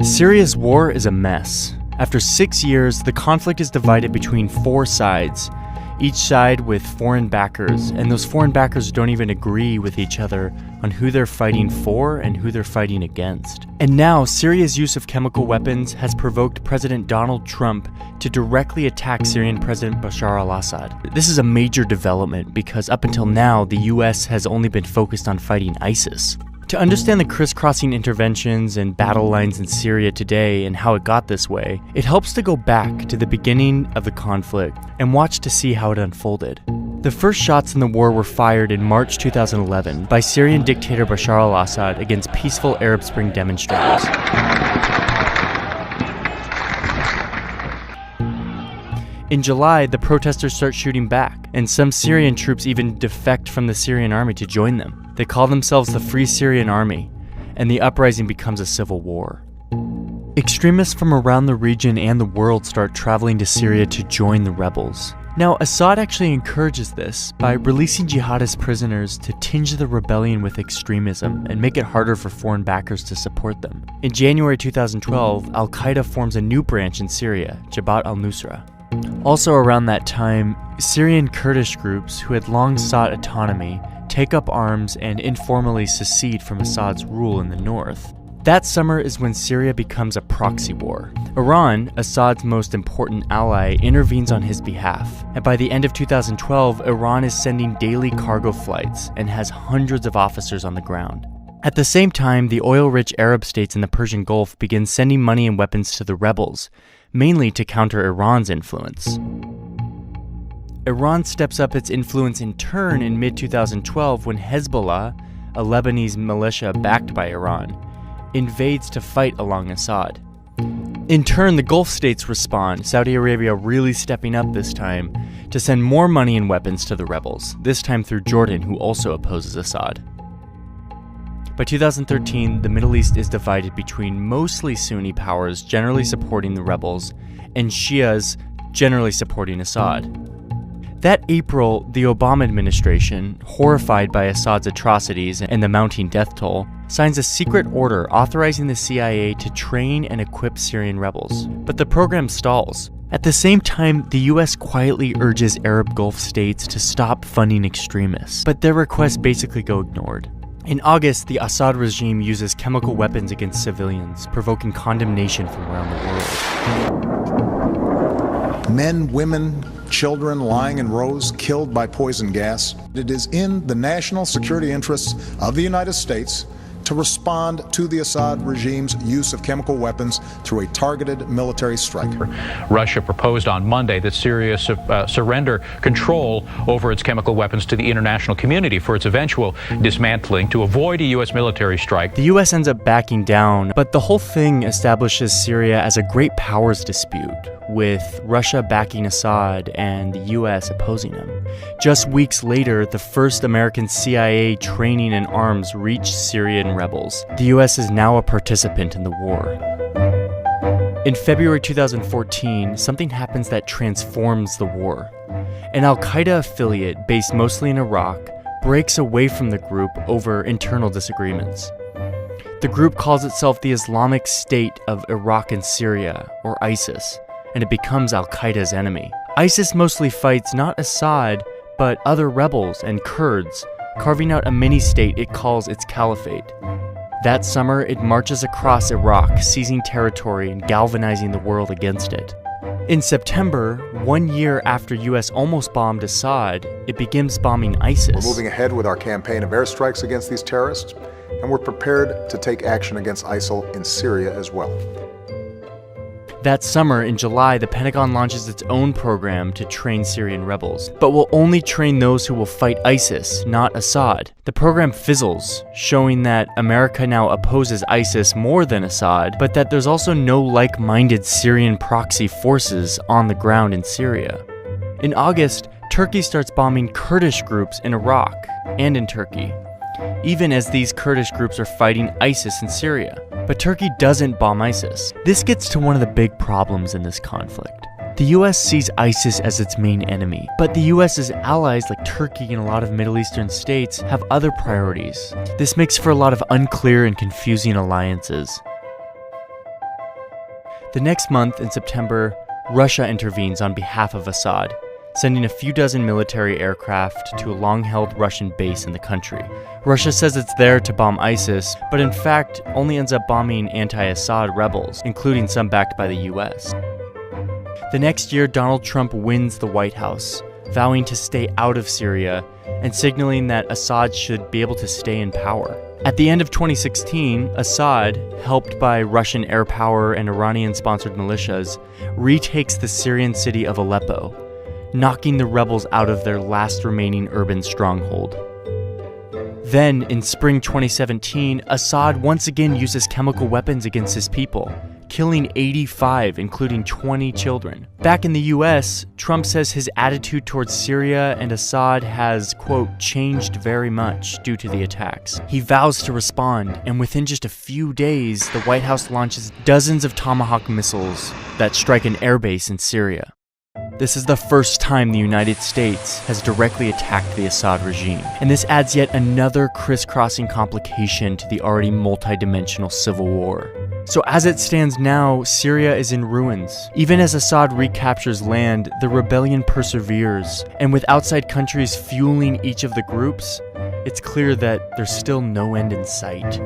Syria's war is a mess. After 6 years, the conflict is divided between 4 sides, each side with foreign backers, and those foreign backers don't even agree with each other on who they're fighting for and who they're fighting against. And now, Syria's use of chemical weapons has provoked President Donald Trump to directly attack Syrian President Bashar al-Assad. This is a major development because up until now, the US has only been focused on fighting ISIS. To understand the crisscrossing interventions and battle lines in Syria today and how it got this way, it helps to go back to the beginning of the conflict and watch to see how it unfolded. The first shots in the war were fired in March 2011 by Syrian dictator Bashar al-Assad against peaceful Arab Spring demonstrators. In July, the protesters start shooting back, and some Syrian troops even defect from the Syrian army to join them. They call themselves the Free Syrian Army, and the uprising becomes a civil war. Extremists from around the region and the world start traveling to Syria to join the rebels. Now, Assad actually encourages this by releasing jihadist prisoners to tinge the rebellion with extremism and make it harder for foreign backers to support them. In January 2012, Al-Qaeda forms a new branch in Syria, Jabhat al-Nusra. Also around that time, Syrian Kurdish groups who had long sought autonomy take up arms and informally secede from Assad's rule in the north. That summer is when Syria becomes a proxy war. Iran, Assad's most important ally, intervenes on his behalf. And by the end of 2012, Iran is sending daily cargo flights and has hundreds of officers on the ground. At the same time, the oil-rich Arab states in the Persian Gulf begin sending money and weapons to the rebels, mainly to counter Iran's influence. Iran steps up its influence in turn in mid-2012 when Hezbollah, a Lebanese militia backed by Iran, invades to fight along Assad. In turn, the Gulf states respond, Saudi Arabia really stepping up this time to send more money and weapons to the rebels, this time through Jordan, who also opposes Assad. By 2013, the Middle East is divided between mostly Sunni powers generally supporting the rebels and Shias generally supporting Assad. That April, the Obama administration, horrified by Assad's atrocities and the mounting death toll, signs a secret order authorizing the CIA to train and equip Syrian rebels. But the program stalls. At the same time, the US quietly urges Arab Gulf states to stop funding extremists, but their requests basically go ignored. In August, the Assad regime uses chemical weapons against civilians, provoking condemnation from around the world. Men, women, children lying in rows, killed by poison gas. It is in the national security interests of the United States to respond to the Assad regime's use of chemical weapons through a targeted military strike. Russia proposed on Monday that Syria surrender control over its chemical weapons to the international community for its eventual dismantling to avoid a U.S. military strike. The U.S. ends up backing down, but the whole thing establishes Syria as a great powers dispute, with Russia backing Assad and the U.S. opposing him. Just weeks later, the first American CIA training in arms reached Syrian rebels. The U.S. is now a participant in the war. In February 2014, something happens that transforms the war. An Al-Qaeda affiliate based mostly in Iraq breaks away from the group over internal disagreements. The group calls itself the Islamic State of Iraq and Syria, or ISIS, and it becomes Al-Qaeda's enemy. ISIS mostly fights not Assad, but other rebels and Kurds, carving out a mini-state it calls its caliphate. That summer, it marches across Iraq, seizing territory and galvanizing the world against it. In September, 1 year after US almost bombed Assad, it begins bombing ISIS. We're moving ahead with our campaign of airstrikes against these terrorists, and we're prepared to take action against ISIL in Syria as well. That summer, in July, the Pentagon launches its own program to train Syrian rebels, but will only train those who will fight ISIS, not Assad. The program fizzles, showing that America now opposes ISIS more than Assad, but that there's also no like-minded Syrian proxy forces on the ground in Syria. In August, Turkey starts bombing Kurdish groups in Iraq and in Turkey, even as these Kurdish groups are fighting ISIS in Syria. But Turkey doesn't bomb ISIS. This gets to one of the big problems in this conflict. The US sees ISIS as its main enemy, but the US's allies like Turkey and a lot of Middle Eastern states have other priorities. This makes for a lot of unclear and confusing alliances. The next month, in September, Russia intervenes on behalf of Assad, sending a few dozen military aircraft to a long-held Russian base in the country. Russia says it's there to bomb ISIS, but in fact only ends up bombing anti-Assad rebels, including some backed by the US. The next year, Donald Trump wins the White House, vowing to stay out of Syria and signaling that Assad should be able to stay in power. At the end of 2016, Assad, helped by Russian air power and Iranian-sponsored militias, retakes the Syrian city of Aleppo, knocking the rebels out of their last remaining urban stronghold. Then, in spring 2017, Assad once again uses chemical weapons against his people, killing 85, including 20 children. Back in the US, Trump says his attitude towards Syria and Assad has, quote, changed very much due to the attacks. He vows to respond, and within just a few days, the White House launches dozens of Tomahawk missiles that strike an airbase in Syria. This is the first time the United States has directly attacked the Assad regime, and this adds yet another crisscrossing complication to the already multi-dimensional civil war. So as it stands now, Syria is in ruins. Even as Assad recaptures land, the rebellion perseveres, and with outside countries fueling each of the groups, it's clear that there's still no end in sight.